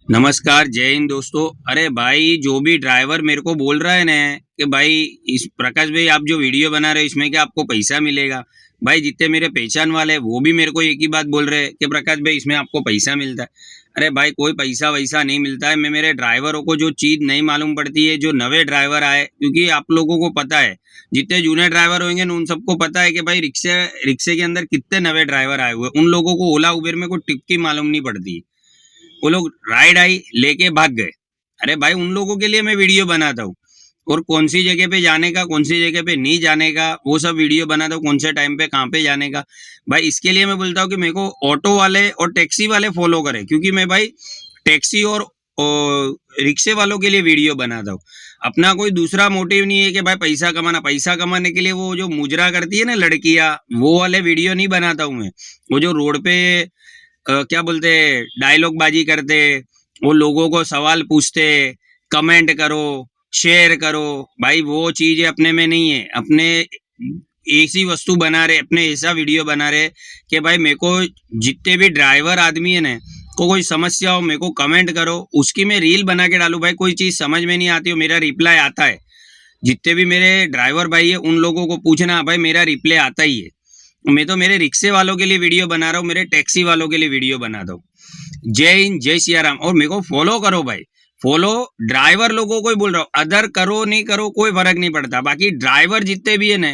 नमस्कार, जय हिंद दोस्तों। अरे भाई, जो भी ड्राइवर मेरे को बोल रहा है ना कि भाई इस प्रकाश भाई आप जो वीडियो बना रहे हो इसमें क्या आपको पैसा मिलेगा। भाई जितने मेरे पहचान वाले हैं वो भी मेरे को एक ही बात बोल रहे हैं कि प्रकाश भाई इसमें आपको पैसा मिलता है। अरे भाई, कोई पैसा वैसा नहीं मिलता है। मैं मेरे ड्राइवरों को जो चीज़ नहीं मालूम पड़ती है, जो नवे ड्राइवर आए, क्योंकि आप लोगों को पता है जितने जूने ड्राइवर होंगे ना उन सबको पता है कि भाई रिक्शे रिक्शे के अंदर कितने नवे ड्राइवर आए हुए। उन लोगों को ओला उबेर में कोई टिप की मालूम नहीं पड़ती। वो लोग राइड आई लेके भाग गए। अरे भाई, उन लोगों के लिए मैं वीडियो बनाता हूँ। और कौन सी जगह पे जाने का, कौन सी जगह पे नहीं जाने का, वो सब वीडियो बनाता हूँ। कौन से टाइम पे कहाँ पे जाने का। भाई इसके लिए मैं बोलता हूँ कि मेरे को ऑटो वाले और टैक्सी वाले फॉलो करें, क्योंकि मैं भाई टैक्सी और रिक्शे वालों के लिए वीडियो बनाता हूँ। अपना कोई दूसरा मोटिव नहीं है कि भाई पैसा कमाना। पैसा कमाने के लिए वो जो मुजरा करती है ना लड़कियां, वो वाले वीडियो नहीं बनाता हूँ मैं। वो जो रोड पे क्या बोलते, डायलॉग बाजी करते, वो लोगों को सवाल पूछते, कमेंट करो, शेयर करो। भाई वो चीज अपने में नहीं है। अपने ऐसी वस्तु बना रहे, अपने ऐसा वीडियो बना रहे कि भाई मेरे को जितने भी ड्राइवर आदमी है ना को कोई समस्या हो मेरे को कमेंट करो, उसकी मैं रील बना के डालू। भाई कोई चीज समझ में नहीं आती हो मेरा रिप्लाई आता है। जितने भी मेरे ड्राइवर भाई है उन लोगों को पूछना, भाई मेरा रिप्लाई आता ही है। मैं तो मेरे रिक्शे वालों के लिए वीडियो बना रहा हूँ, मेरे टैक्सी वालों के लिए वीडियो बना दो। जय हिंद, जय सिया राम। और मेरे को फॉलो करो भाई। फॉलो ड्राइवर लोगों को ही बोल रहा हूँ, अदर करो नहीं करो कोई फर्क नहीं पड़ता। बाकी ड्राइवर जितने भी है ना,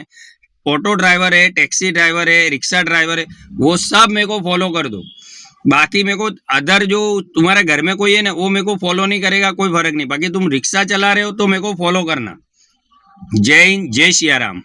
ऑटो ड्राइवर है, टैक्सी ड्राइवर है, रिक्शा ड्राइवर है, वो सब मेरे को फॉलो कर दो। बाकी मेरे को अदर जो तुम्हारे घर में कोई है ना वो मेरे को फॉलो नहीं करेगा, कोई फर्क नहीं। बाकी तुम रिक्शा चला रहे हो तो मेरे को फॉलो करना। जय हिंद, जय सिया राम।